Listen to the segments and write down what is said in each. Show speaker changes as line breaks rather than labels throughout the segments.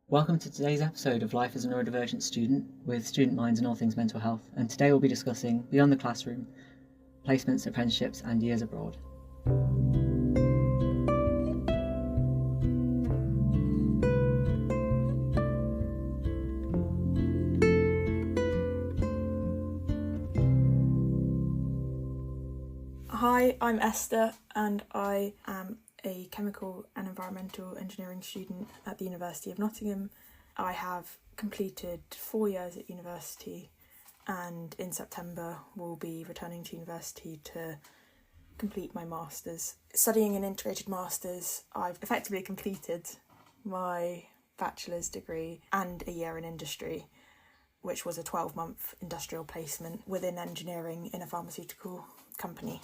Welcome to today's episode of Life as a Neurodivergent Student with Student Minds and all things mental health, and today we'll be discussing beyond the classroom, placements, apprenticeships and years abroad.
Hi, I'm Esther and I am a chemical and environmental engineering student at the University of Nottingham. I have completed 4 years at university and in September will be returning to university to complete my Masters. Studying an integrated Masters, I've effectively completed my bachelor's degree and a year in industry, which was a 12-month industrial placement within engineering in a pharmaceutical company.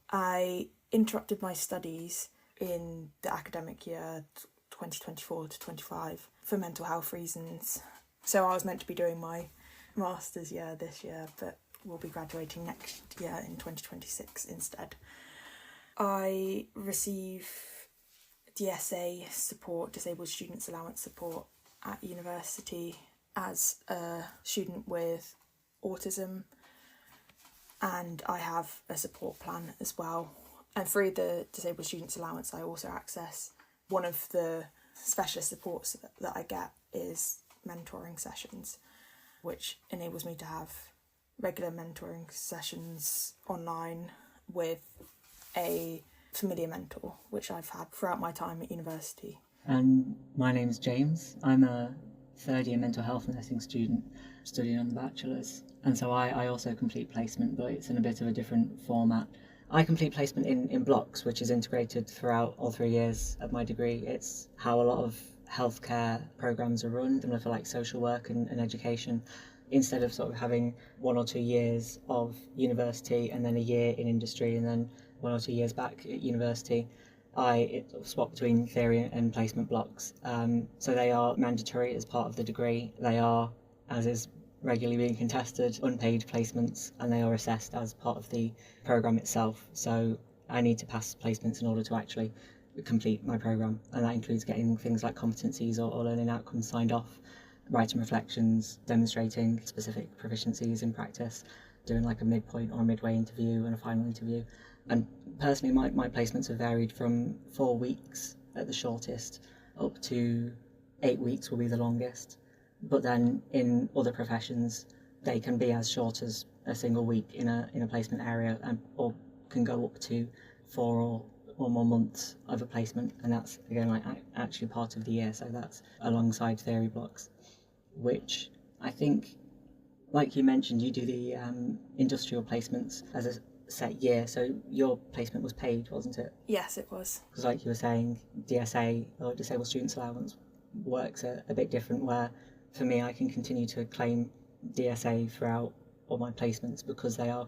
I interrupted my studies in the academic year 2024 to 25 for mental health reasons. So I was meant to be doing my master's year this year, but will be graduating next year in 2026 instead. I receive DSA support, disabled students allowance support at university as a student with autism, and I have a support plan as well. And through the Disabled Students Allowance, I also access one of the specialist supports that I get is mentoring sessions, which enables me to have regular mentoring sessions online with a familiar mentor, which I've had throughout my time at university.
And my name's James. I'm a third year mental health nursing student studying on the bachelor's, and so I also complete placement, but it's in a bit of a different format. I complete placement in blocks, which is integrated throughout all 3 years of my degree. It's how a lot of healthcare programs are run, similar for like social work and education. Instead of sort of having 1 or 2 years of university and then a year in industry and then 1 or 2 years back at university, I swap between theory and placement blocks. So they are mandatory as part of the degree. They are, as is regularly being contested, unpaid placements, and they are assessed as part of the programme itself. So I need to pass placements in order to actually complete my programme, and that includes getting things like competencies or learning outcomes signed off, writing reflections, demonstrating specific proficiencies in practice, doing like a midpoint or a midway interview and a final interview. And personally, my placements have varied from 4 weeks at the shortest up to 8 weeks will be the longest. But then in other professions, they can be as short as a single week in a placement area, or can go up to 4 or more months of a placement, and that's again like actually part of the year. So that's alongside theory blocks, which I think, like you mentioned, you do the industrial placements as a set year. So your placement was paid, wasn't it?
Yes, it was.
Because like you were saying, DSA or Disabled Students Allowance works a bit different, where for me I can continue to claim DSA throughout all my placements because they are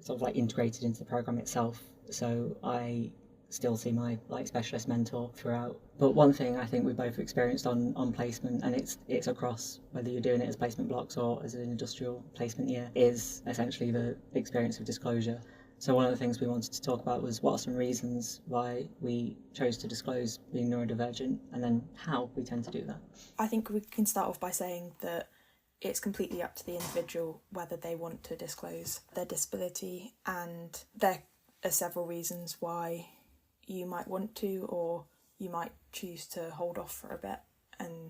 sort of like integrated into the programme itself. So I still see my like specialist mentor throughout. But one thing I think we both experienced on placement, and it's across whether you're doing it as placement blocks or as an industrial placement year, is essentially the experience of disclosure. So one of the things we wanted to talk about was what are some reasons why we chose to disclose being neurodivergent, and then how we tend to do that.
I think we can start off by saying that it's completely up to the individual whether they want to disclose their disability, and there are several reasons why you might want to, or you might choose to hold off for a bit and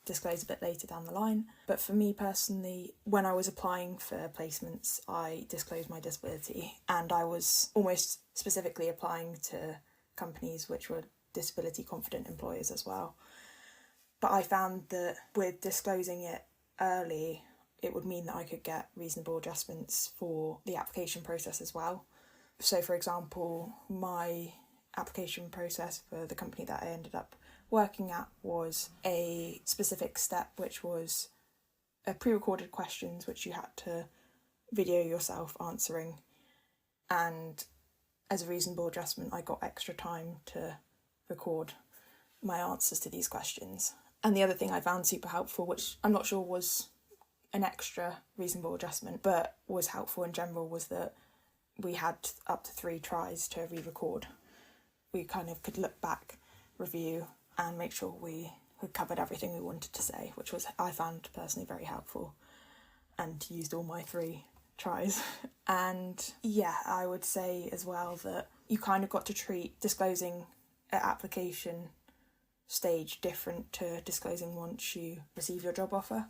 disclose a bit later down the line. But for me personally, when I was applying for placements, I disclosed my disability, and I was almost specifically applying to companies which were disability confident employers as well. But I found that with disclosing it early, it would mean that I could get reasonable adjustments for the application process as well. So for example, my application process for the company that I ended up working at was a specific step, which was a pre-recorded questions which you had to video yourself answering, and as a reasonable adjustment I got extra time to record my answers to these questions. And the other thing I found super helpful, which I'm not sure was an extra reasonable adjustment but was helpful in general, was that we had up to 3 tries to re-record. We kind of could look back, review and make sure we we covered everything we wanted to say, which was, I found personally very helpful, and used all my 3 tries. And yeah, I would say as well that you kind of got to treat disclosing at application stage different to disclosing once you receive your job offer,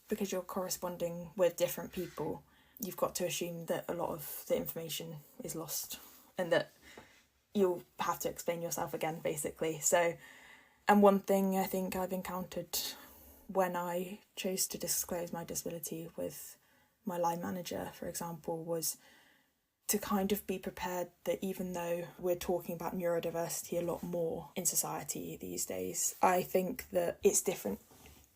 because you're corresponding with different people. You've got to assume that a lot of the information is lost and that you'll have to explain yourself again, basically. So, and one thing I think I've encountered when I chose to disclose my disability with my line manager, for example, was to kind of be prepared that even though we're talking about neurodiversity a lot more in society these days, I think that it's different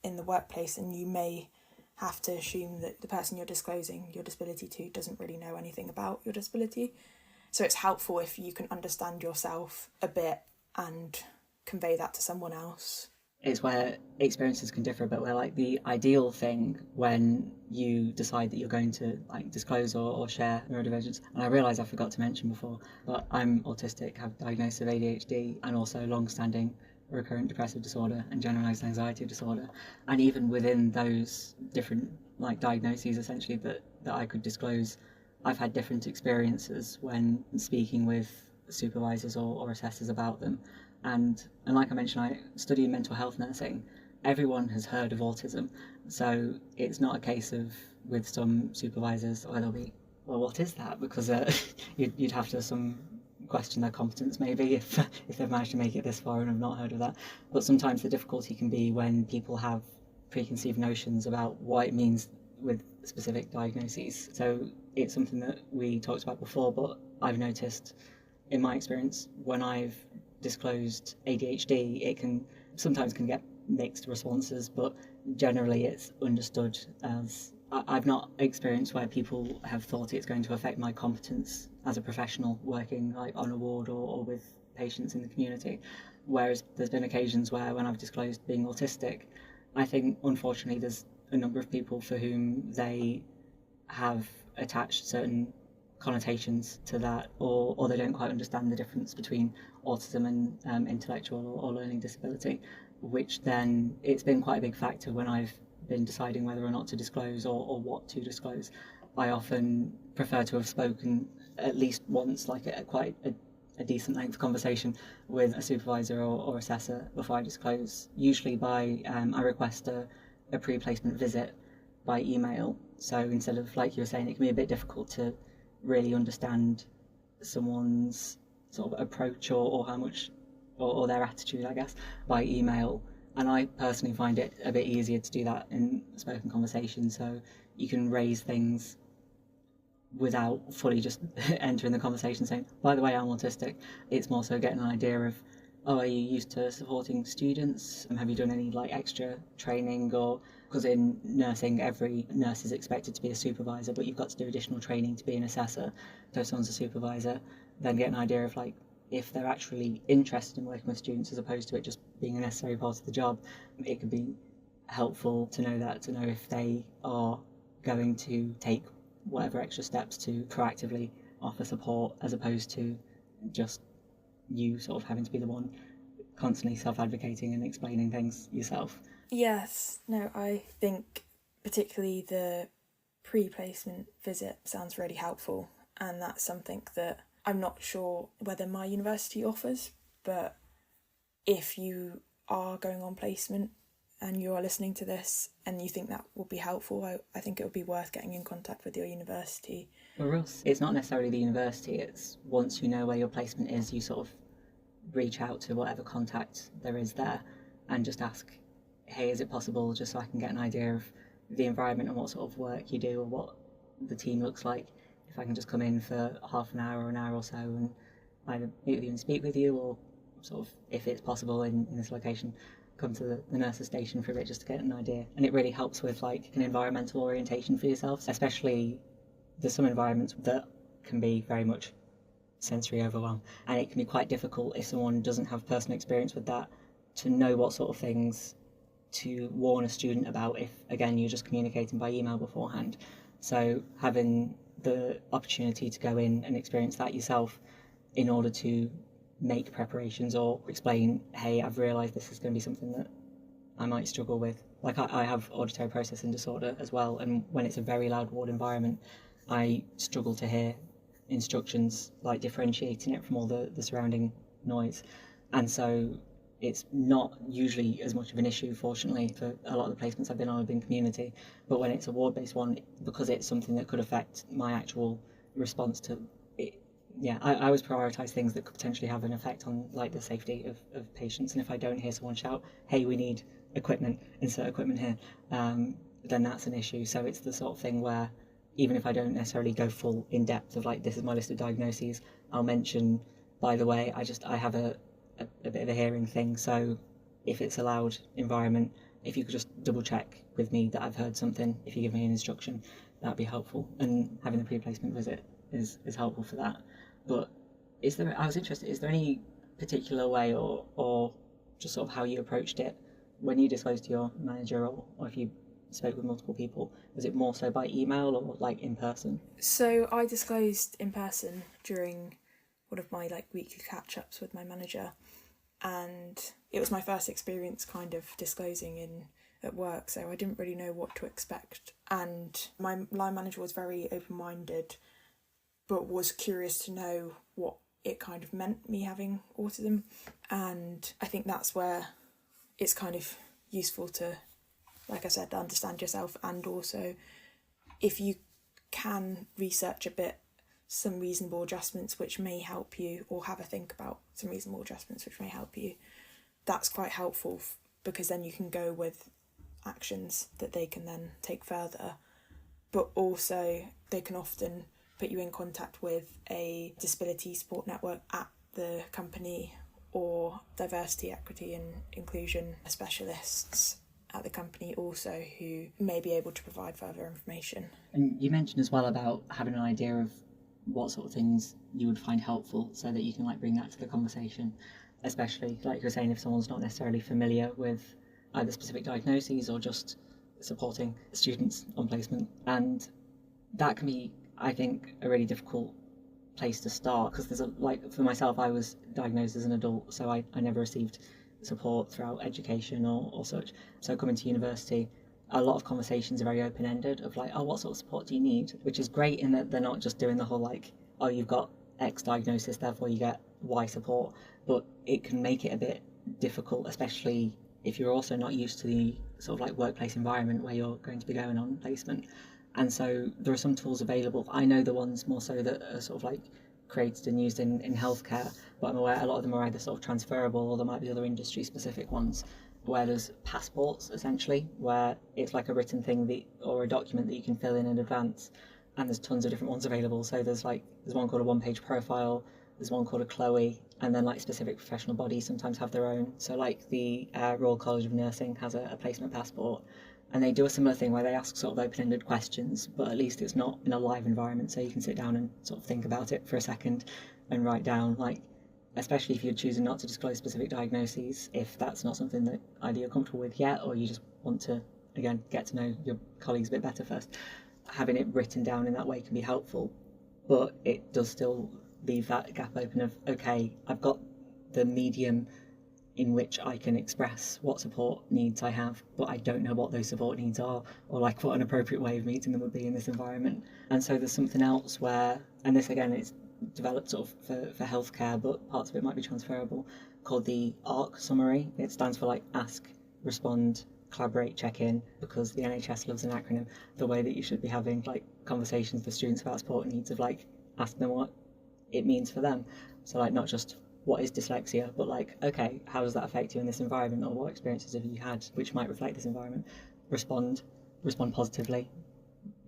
in the workplace, and you may have to assume that the person you're disclosing your disability to doesn't really know anything about your disability. So it's helpful if you can understand yourself a bit and convey that to someone else.
It's where experiences can differ, but where like the ideal thing when you decide that you're going to like disclose or share neurodivergence, and I realise I forgot to mention before, but I'm autistic, have a diagnosis of ADHD and also long-standing recurrent depressive disorder and generalised anxiety disorder. And even within those different like diagnoses essentially that I could disclose, I've had different experiences when speaking with supervisors or assessors about them. And like I mentioned, I study mental health nursing. Everyone has heard of autism. So it's not a case of with some supervisors where they'll be, well, what is that? Because you'd have to question their competence maybe if they've managed to make it this far and have not heard of that. But sometimes the difficulty can be when people have preconceived notions about what it means with specific diagnoses. So it's something that we talked about before, but I've noticed in my experience when I've disclosed ADHD, it can sometimes get mixed responses, but generally it's understood as I've not experienced where people have thought it's going to affect my competence as a professional working like on a ward or with patients in the community. Whereas there's been occasions where when I've disclosed being autistic, I think unfortunately there's a number of people for whom they have attached certain connotations to that, or they don't quite understand the difference between autism and intellectual or learning disability, which then it's been quite a big factor when I've been deciding whether or not to disclose or what to disclose. I often prefer to have spoken at least once, like quite a decent length conversation with a supervisor or assessor before I disclose. Usually I request a pre-placement visit by email. So instead of, like you were saying, it can be a bit difficult to really understand someone's sort of approach or how much or their attitude, I guess, by email. And I personally find it a bit easier to do that in spoken conversation, so you can raise things without fully just entering the conversation saying, by the way, I'm autistic. It's more so getting an idea of, oh, are you used to supporting students? And have you done any like extra training? Or because in nursing, every nurse is expected to be a supervisor, but you've got to do additional training to be an assessor. So if someone's a supervisor, then get an idea of like if they're actually interested in working with students as opposed to it just being a necessary part of the job. It could be helpful to know that, to know if they are going to take whatever extra steps to proactively offer support as opposed to just you sort of having to be the one constantly self-advocating and explaining things yourself.
Yes, no, I think particularly the pre-placement visit sounds really helpful, and that's something that I'm not sure whether my university offers, but if you are going on placement and you are listening to this and you think that will be helpful, I think it would be worth getting in contact with your university.
For us, it's not necessarily the university, it's once you know where your placement is, you sort of reach out to whatever contact there is there and just ask, hey, is it possible, just so I can get an idea of the environment and what sort of work you do or what the team looks like, if I can just come in for half an hour or an hour or so and either meet with you and speak with you, or sort of, if it's possible in this location, come to the nurse's station for a bit just to get an idea. And it really helps with like an environmental orientation for yourself, especially there's some environments that can be very much sensory overwhelm, and it can be quite difficult if someone doesn't have personal experience with that to know what sort of things to warn a student about if, again, you're just communicating by email beforehand. So having the opportunity to go in and experience that yourself in order to make preparations or explain, hey, I've realised this is going to be something that I might struggle with. Like I have auditory processing disorder as well, and when it's a very loud ward environment, I struggle to hear instructions, like differentiating it from all the surrounding noise. And so it's not usually as much of an issue, fortunately, for a lot of the placements I've been on have been community. But when it's a ward-based one, because it's something that could affect my actual response to it, yeah, I always prioritise things that could potentially have an effect on like the safety of patients. And if I don't hear someone shout, hey, we need equipment, insert equipment here, then that's an issue. So it's the sort of thing where even if I don't necessarily go full in depth of like, this is my list of diagnoses, I'll mention, by the way, I have a bit of a hearing thing, so if it's a loud environment, if you could just double check with me that I've heard something, if you give me an instruction, that'd be helpful. And having the pre-placement visit is helpful for that. But I was interested, is there any particular way or just sort of how you approached it when you disclosed to your manager, or if you spoke with multiple people? Was it more so by email or like in person?
So I disclosed in person during one of my like weekly catch-ups with my manager, and it was my first experience kind of disclosing at work, so I didn't really know what to expect. And my line manager was very open-minded, but was curious to know what it kind of meant, me having autism. And I think that's where it's kind of useful to, like I said, understand yourself, and also if you can research a bit some reasonable adjustments which may help you, or have a think about some reasonable adjustments which may help you, that's quite helpful, because then you can go with actions that they can then take further. But also they can often put you in contact with a disability support network at the company, or diversity, equity and inclusion specialists at the company also, who may be able to provide further information.
And you mentioned as well about having an idea of what sort of things you would find helpful, so that you can like bring that to the conversation, especially like you're saying, if someone's not necessarily familiar with either specific diagnoses or just supporting students on placement. And that can be, I think, a really difficult place to start, because there's like for myself, I was diagnosed as an adult, so I never received support throughout education or such. So coming to university, a lot of conversations are very open-ended of like, oh, what sort of support do you need? Which is great in that they're not just doing the whole like, oh, you've got X diagnosis, therefore you get Y support. But it can make it a bit difficult, especially if you're also not used to the sort of like workplace environment where you're going to be going on placement. And so there are some tools available. I know the ones more so that are sort of like created and used in healthcare, but I'm aware a lot of them are either sort of transferable, or there might be other industry specific ones, where there's passports essentially, where it's like a written thing or a document that you can fill in advance, and there's tons of different ones available. So there's one called a one-page profile, there's one called a Chloe, and then like specific professional bodies sometimes have their own. So like the Royal College of Nursing has a placement passport, and they do a similar thing where they ask sort of open-ended questions, but at least it's not in a live environment, so you can sit down and sort of think about it for a second and write down, like, especially if you're choosing not to disclose specific diagnoses, if that's not something that either you're comfortable with yet, or you just want to, again, get to know your colleagues a bit better first. Having it written down in that way can be helpful, but it does still leave that gap open of, okay, I've got the medium in which I can express what support needs I have, but I don't know what those support needs are, or like what an appropriate way of meeting them would be in this environment. And so there's something else where, and this again, it's developed sort of for healthcare, but parts of it might be transferable, called the ARC summary. It stands for like ask, respond, collaborate, check in, because the NHS loves an acronym. The way that you should be having like conversations with students about support needs, of like asking them what it means for them. So like not just what is dyslexia, but like, okay, how does that affect you in this environment, or what experiences have you had which might reflect this environment? Respond positively,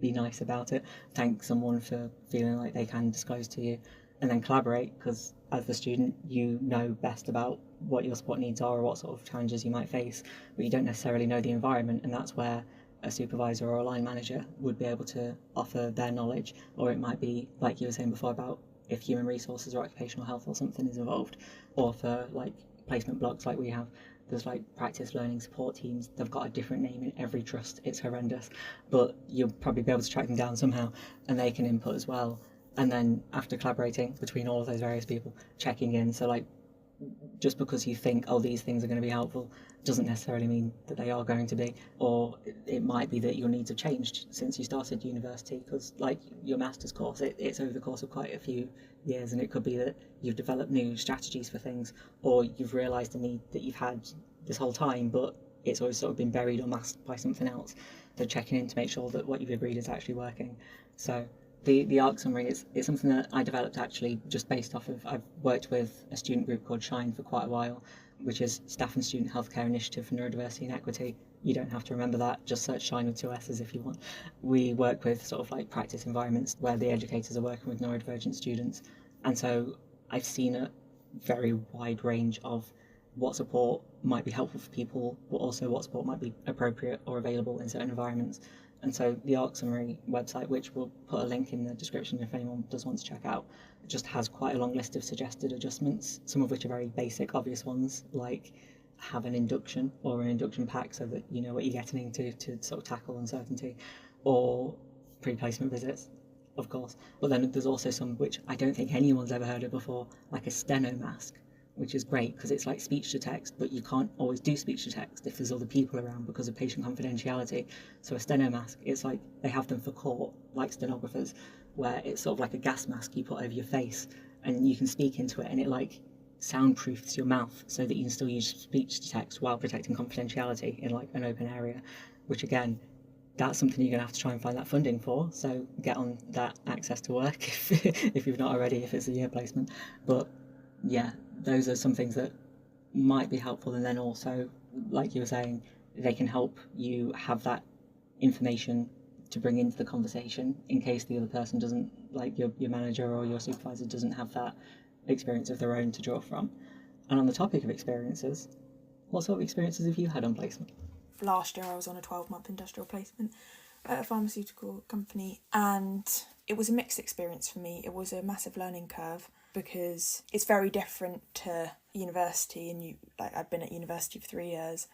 be nice about it, thank someone for feeling like they can disclose to you, and then collaborate, because as the student you know best about what your support needs are or what sort of challenges you might face, but you don't necessarily know the environment, and that's where a supervisor or a line manager would be able to offer their knowledge. Or it might be like you were saying before about if human resources or occupational health or something is involved, or for like placement blocks like we have, there's like practice learning support teams. They've got a different name in every trust. It's horrendous, but you'll probably be able to track them down somehow, and they can input as well. And then after collaborating between all of those various people, checking in, so like just because you think, oh, these things are going to be helpful, doesn't necessarily mean that they are going to be. Or it might be that your needs have changed since you started university, because like your master's course, it's over the course of quite a few years, and it could be that you've developed new strategies for things, or you've realised a need that you've had this whole time, but it's always sort of been buried or masked by something else. So checking in to make sure that what you've agreed is actually working. So the ARC summary is something that I developed actually just based off of, I've worked with a student group called SHINE for quite a while, which is Staff and Student Healthcare Initiative for Neurodiversity and Equity. You don't have to remember that, just search SHINE with two S's if you want. We work with sort of like practice environments where the educators are working with neurodivergent students. And so I've seen a very wide range of what support might be helpful for people, but also what support might be appropriate or available in certain environments. And so the ARC Summary website, which we'll put a link in the description if anyone does want to check out, just has quite a long list of suggested adjustments, some of which are very basic, obvious ones, like have an induction or an induction pack so that you know what you're getting into to sort of tackle uncertainty, or pre-placement visits, of course. But then there's also some which I don't think anyone's ever heard of before, like a steno mask, which is great because it's like speech to text, but you can't always do speech to text if there's other people around because of patient confidentiality. So a steno mask, it's like they have them for court, like stenographers, where it's sort of like a gas mask you put over your face and you can speak into it, and it like soundproofs your mouth so that you can still use speech to text while protecting confidentiality in like an open area, which again, that's something you're going to have to try and find that funding for. So get on that access to work if you've not already, if it's a year placement. But yeah, those are some things that might be helpful. And then also, like you were saying, they can help you have that information to bring into the conversation in case the other person doesn't, like your manager or your supervisor doesn't have that experience of their own to draw from. And on the topic of experiences, what sort of experiences have you had on placement?
Last year I was on a 12-month industrial placement at a pharmaceutical company, and it was a mixed experience for me. It was a massive learning curve because it's very different to university, and I'd been at university for 3 years,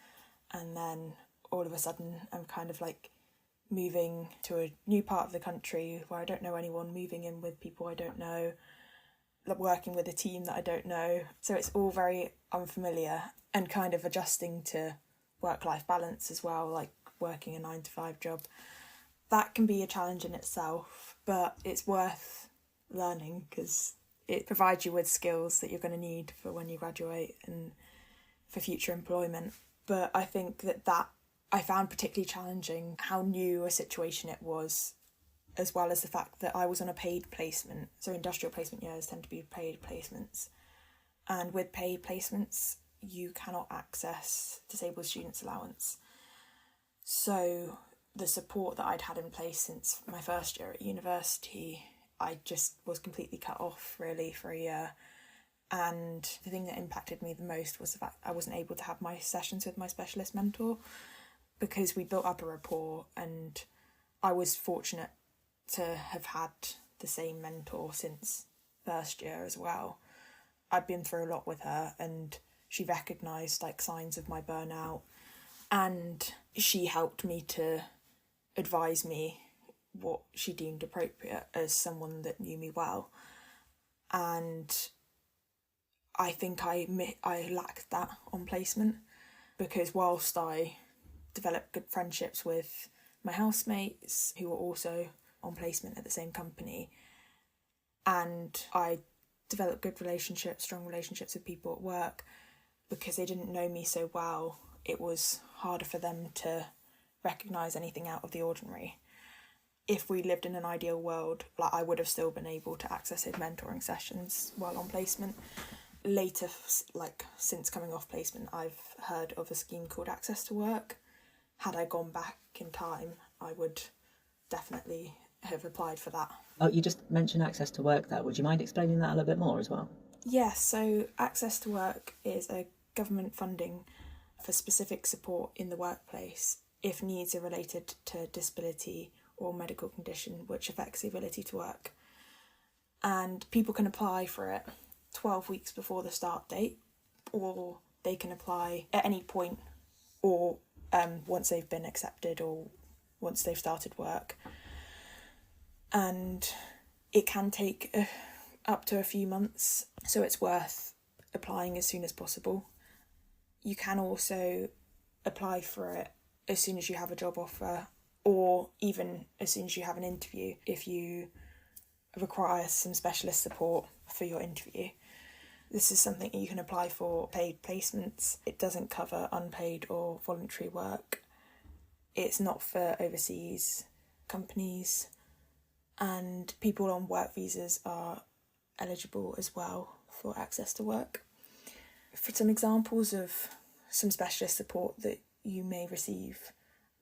and then all of a sudden I'm kind of like moving to a new part of the country where I don't know anyone, moving in with people I don't know, working with a team that I don't know. So it's all very unfamiliar, and kind of adjusting to work-life balance as well, like working a 9-to-5 job. That can be a challenge in itself, but it's worth learning because it provides you with skills that you're going to need for when you graduate and for future employment. But I think that I found particularly challenging how new a situation it was, as well as the fact that I was on a paid placement. So industrial placement years tend to be paid placements. And with paid placements, you cannot access disabled students allowance. So the support that I'd had in place since my first year at university, I just was completely cut off really for a year. And the thing that impacted me the most was the fact I wasn't able to have my sessions with my specialist mentor because we built up a rapport, and I was fortunate to have had the same mentor since first year as well. I'd been through a lot with her, and she recognised like signs of my burnout, and she helped me to advise me what she deemed appropriate as someone that knew me well. And I think I lacked that on placement, because whilst I developed good friendships with my housemates who were also on placement at the same company, and I developed good relationships, strong relationships with people at work, because they didn't know me so well, it was harder for them to recognise anything out of the ordinary. If we lived in an ideal world, like I would have still been able to access his mentoring sessions while on placement. Later, like since coming off placement, I've heard of a scheme called Access to Work. Had I gone back in time, I would definitely have applied for that.
Oh, you just mentioned Access to Work there. Would you mind explaining that a little bit more as well?
Yes, so Access to Work is a government funding for specific support in the workplace if needs are related to disability or medical condition which affects the ability to work. And people can apply for it 12 weeks before the start date, or they can apply at any point, or once they've been accepted or once they've started work. And it can take up to a few months, so it's worth applying as soon as possible. You can also apply for it as soon as you have a job offer, or even as soon as you have an interview if you require some specialist support for your interview. This is something you can apply for paid placements. It doesn't cover unpaid or voluntary work. It's not for overseas companies, and people on work visas are eligible as well for access to work. For some examples of some specialist support that you may receive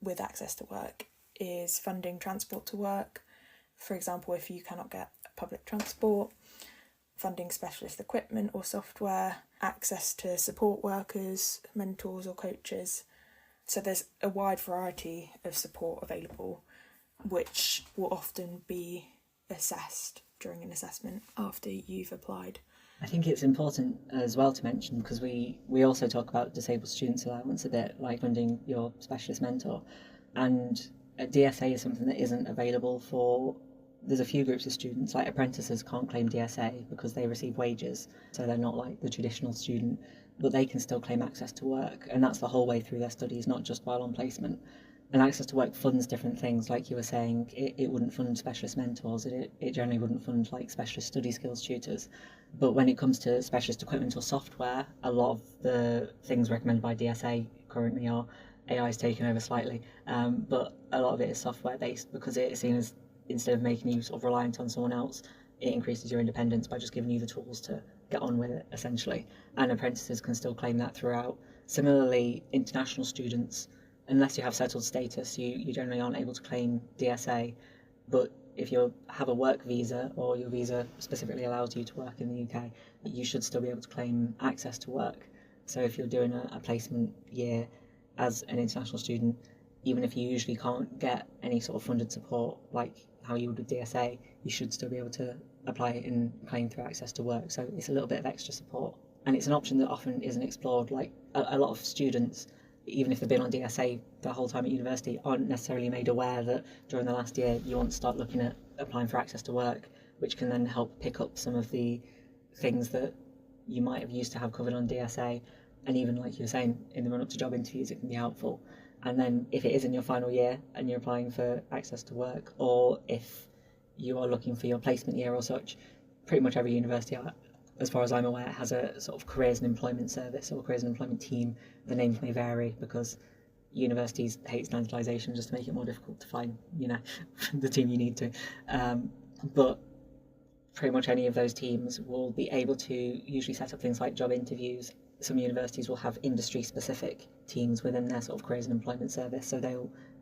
with access to work is funding transport to work, for example if you cannot get public transport, funding specialist equipment or software, access to support workers, mentors or coaches. So there's a wide variety of support available, which will often be assessed during an assessment after you've applied.
I think it's important as well to mention, because we also talk about disabled students allowance a bit, like funding your specialist mentor, and a DSA is something that isn't available for, there's a few groups of students, like apprentices can't claim DSA because they receive wages, so they're not like the traditional student, but they can still claim access to work, and that's the whole way through their studies, not just while on placement. And access to work funds different things, like you were saying, it wouldn't fund specialist mentors, it generally wouldn't fund like specialist study skills tutors. But when it comes to specialist equipment or software, a lot of the things recommended by DSA currently are, AI is taken over slightly, but a lot of it is software based, because it is seen as, instead of making you sort of reliant on someone else, it increases your independence by just giving you the tools to get on with it, essentially. And apprentices can still claim that throughout. Similarly, international students, unless you have settled status, you generally aren't able to claim DSA, but if you have a work visa, or your visa specifically allows you to work in the UK, you should still be able to claim access to work. So if you're doing a placement year as an international student, even if you usually can't get any sort of funded support like how you would with DSA, you should still be able to apply and claim through access to work. So it's a little bit of extra support, and it's an option that often isn't explored. Like a lot of students, even if they've been on DSA the whole time at university, aren't necessarily made aware that during the last year you want to start looking at applying for access to work, which can then help pick up some of the things that you might have used to have covered on DSA. And even like you were saying, in the run up to job interviews, it can be helpful. And then if it is in your final year and you're applying for access to work, or if you are looking for your placement year or such, pretty much every university, as far as I'm aware, has a sort of careers and employment service or careers and employment team. The names may vary because universities hate standardisation just to make it more difficult to find, the team you need to. But pretty much any of those teams will be able to usually set up things like job interviews. Some universities will have industry-specific teams within their sort of careers and employment service.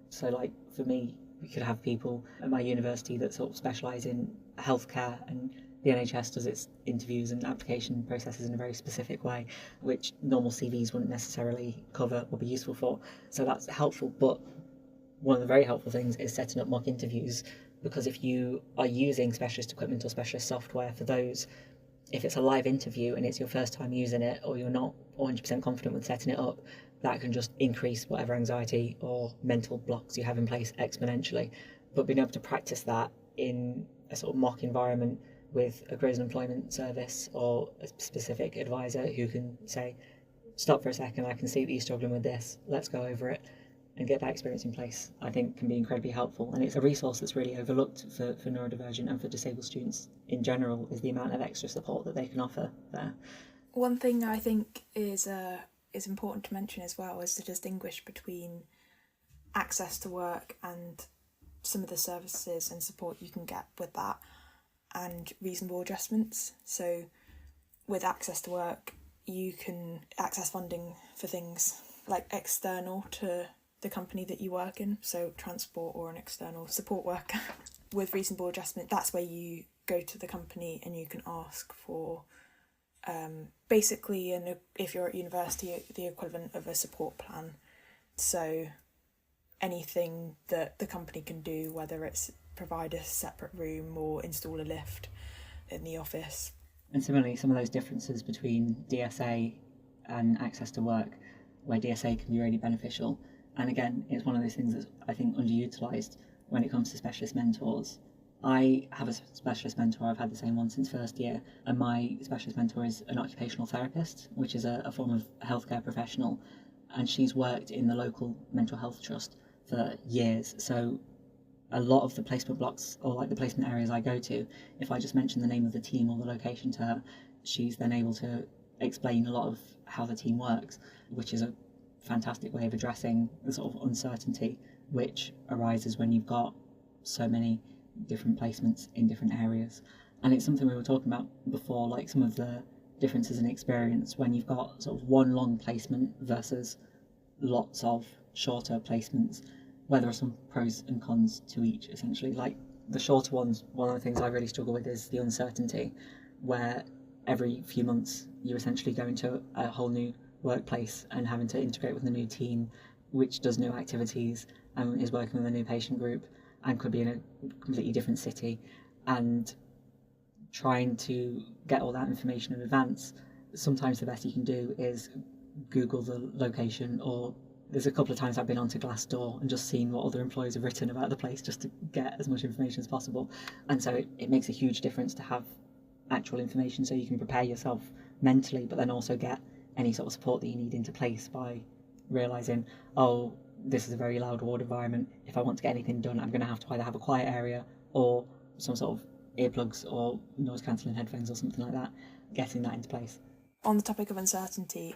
So like for me, we could have people at my university that sort of specialise in healthcare, and the NHS does its interviews and application processes in a very specific way, which normal CVs wouldn't necessarily cover or be useful for. So that's helpful. But one of the very helpful things is setting up mock interviews, because if you are using specialist equipment or specialist software for those, if it's a live interview and it's your first time using it, or you're not 100% confident with setting it up, that can just increase whatever anxiety or mental blocks you have in place exponentially. But being able to practice that in a sort of mock environment with a careers and employment service or a specific advisor who can say, stop for a second, I can see that you're struggling with this, let's go over it, and get that experience in place, I think can be incredibly helpful. And it's a resource that's really overlooked for neurodivergent and for disabled students in general, is the amount of extra support that they can offer there.
One thing I think is important to mention as well is to distinguish between access to work and some of the services and support you can get with that, and reasonable adjustments. So with access to work, you can access funding for things like external to the company that you work in, so transport or an external support worker. With reasonable adjustment, that's where you go to the company and you can ask for basically, if you're at university, the equivalent of a support plan. So anything that the company can do, whether it's provide a separate room or install a lift in the office.
And similarly, some of those differences between DSA and access to work, where DSA can be really beneficial. And again, it's one of those things that's, I think, underutilised when it comes to specialist mentors. I have a specialist mentor. I've had the same one since first year, and my specialist mentor is an occupational therapist, which is a form of healthcare professional, and she's worked in the local mental health trust for years. So a lot of the placement blocks, or like the placement areas I go to, if I just mention the name of the team or the location to her, she's then able to explain a lot of how the team works, which is a fantastic way of addressing the sort of uncertainty which arises when you've got so many different placements in different areas. And it's something we were talking about before, like some of the differences in experience when you've got sort of one long placement versus lots of shorter placements, where there are some pros and cons to each, essentially. Like the shorter ones, one of the things I really struggle with is the uncertainty, where every few months you're essentially going to a whole new workplace and having to integrate with a new team which does new activities and is working with a new patient group and could be in a completely different city, and trying to get all that information in advance. Sometimes the best you can do is Google the location, or there's a couple of times I've been onto Glassdoor and just seen what other employers have written about the place just to get as much information as possible. And so it makes a huge difference to have actual information so you can prepare yourself mentally, but then also get any sort of support that you need into place by realising, oh, this is a very loud ward environment. If I want to get anything done, I'm going to have to either have a quiet area or some sort of earplugs or noise cancelling headphones or something like that, getting that into place.
On the topic of uncertainty,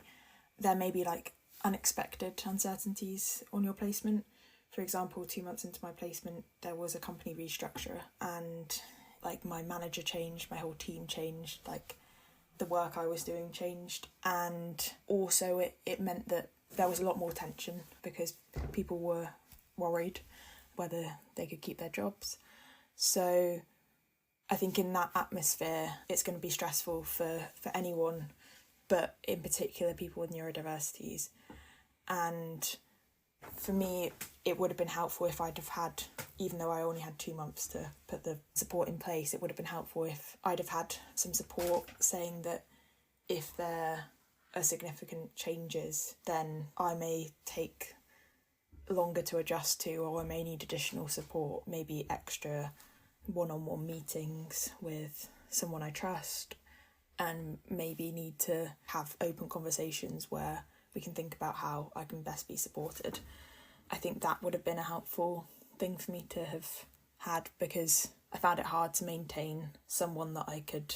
there may be like unexpected uncertainties on your placement. For example, 2 months into my placement, there was a company restructure and like my manager changed, my whole team changed, like the work I was doing changed, and also it meant that there was a lot more tension because people were worried whether they could keep their jobs. So I think in that atmosphere it's going to be stressful for anyone, but in particular people with neurodiversities. And for me, it would have been helpful if I'd have had, even though I only had 2 months to put the support in place, it would have been helpful if I'd have had some support saying that if there are significant changes, then I may take longer to adjust to, or I may need additional support, maybe extra one-on-one meetings with someone I trust, and maybe need to have open conversations where we can think about how I can best be supported. I think that would have been a helpful thing for me to have had, because I found it hard to maintain someone that I could,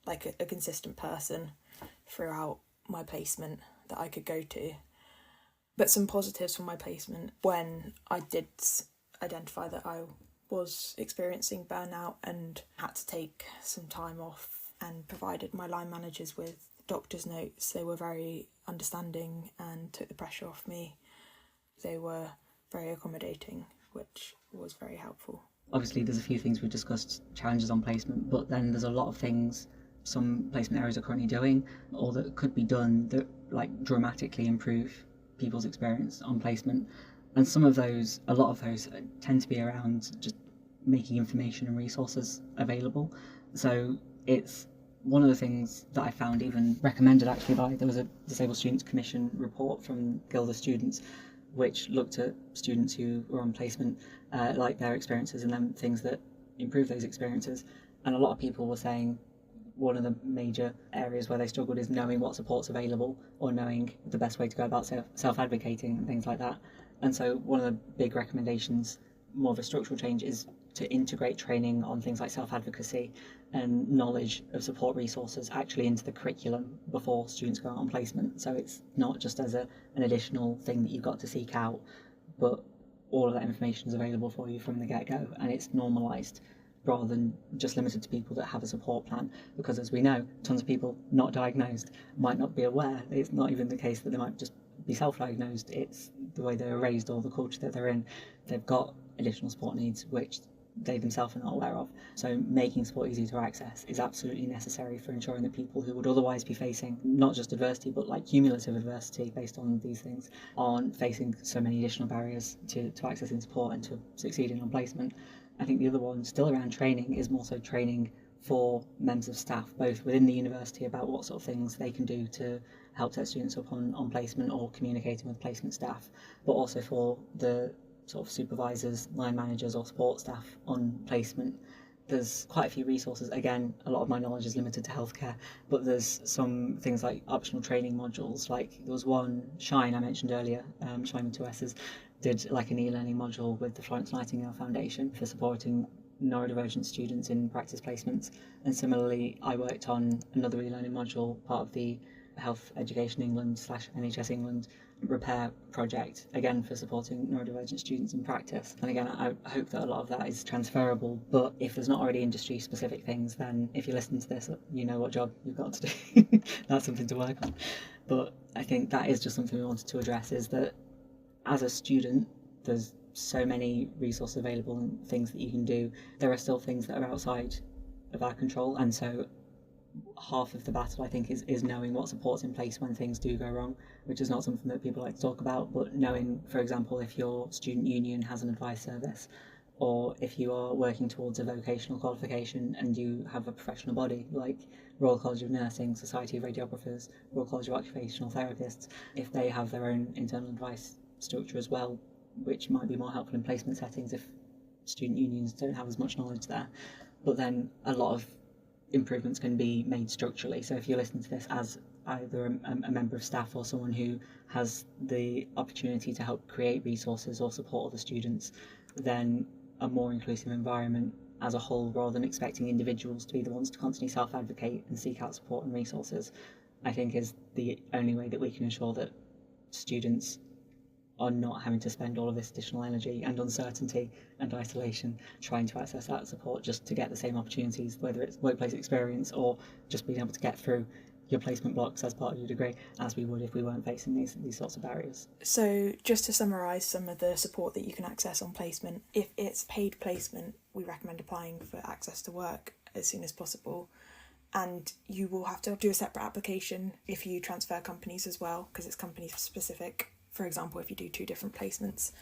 like a consistent person throughout my placement that I could go to. But some positives from my placement, when I did identify that I was experiencing burnout and had to take some time off, and provided my line managers with doctor's notes, they were very understanding and took the pressure off me. They were very accommodating, which was very helpful.
Obviously there's a few things we've discussed, challenges on placement, but then there's a lot of things some placement areas are currently doing or that could be done that like dramatically improve people's experience on placement. And some of those, a lot of those tend to be around just making information and resources available. So it's one of the things that I found even recommended actually by, there was a Disabled Students Commission report from Guild of Students which looked at students who were on placement, like their experiences and then things that improve those experiences. And a lot of people were saying one of the major areas where they struggled is knowing what support's available or knowing the best way to go about self-advocating and things like that. And so one of the big recommendations, more of a structural change, is to integrate training on things like self-advocacy and knowledge of support resources actually into the curriculum before students go out on placement. So it's not just as an additional thing that you've got to seek out, but all of that information is available for you from the get-go, and it's normalised rather than just limited to people that have a support plan. Because as we know, tons of people not diagnosed might not be aware. It's not even the case that they might just be self-diagnosed. It's the way they're raised or the culture that they're in. They've got additional support needs which they themselves are not aware of. So making support easy to access is absolutely necessary for ensuring that people who would otherwise be facing not just adversity but like cumulative adversity based on these things aren't facing so many additional barriers to accessing support and to succeeding on placement. I think the other one still around training is more so training for members of staff, both within the university about what sort of things they can do to help set students up on placement or communicating with placement staff, but also for the sort of supervisors, line managers or support staff on placement, There's quite a few resources. Again, a lot of my knowledge is limited to healthcare, but there's some things like optional training modules. Like there was one, Shine, I mentioned earlier, Shine with two S's, did like an e-learning module with the Florence Nightingale Foundation for supporting neurodivergent students in practice placements. And similarly, I worked on another e-learning module, part of the Health Education England / NHS England repair project, again for supporting neurodivergent students in practice. And again, I hope that a lot of that is transferable, but if there's not already industry specific things, then if you listen to this, you know what job you've got to do. That's something to work on. But I think that is just something we wanted to address, is that as a student, there's so many resources available and things that you can do. There are still things that are outside of our control, and so half of the battle, I think, is knowing what support's in place when things do go wrong, which is not something that people like to talk about. But knowing, for example, if your student union has an advice service, or if you are working towards a vocational qualification and you have a professional body like Royal College of Nursing, Society of Radiographers, Royal College of Occupational Therapists, if they have their own internal advice structure as well, which might be more helpful in placement settings if student unions don't have as much knowledge there. But then a lot of improvements can be made structurally. So if you listen to this as either a member of staff or someone who has the opportunity to help create resources or support other students, then a more inclusive environment as a whole, rather than expecting individuals to be the ones to constantly self-advocate and seek out support and resources, I think is the only way that we can ensure that students are not having to spend all of this additional energy and uncertainty and isolation trying to access that support just to get the same opportunities, whether it's workplace experience or just being able to get through your placement blocks as part of your degree, as we would if we weren't facing these sorts of barriers.
So just to summarise some of the support that you can access on placement, if it's paid placement, we recommend applying for access to work as soon as possible. And you will have to do a separate application if you transfer companies as well, because it's company specific. For example, if you do 2 different placements.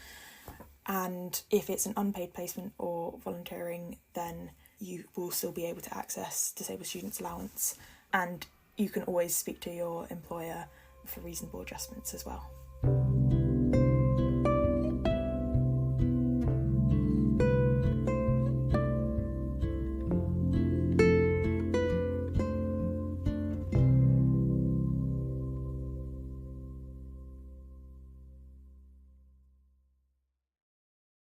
And if it's an unpaid placement or volunteering, then you will still be able to access disabled students allowance, and you can always speak to your employer for reasonable adjustments as well.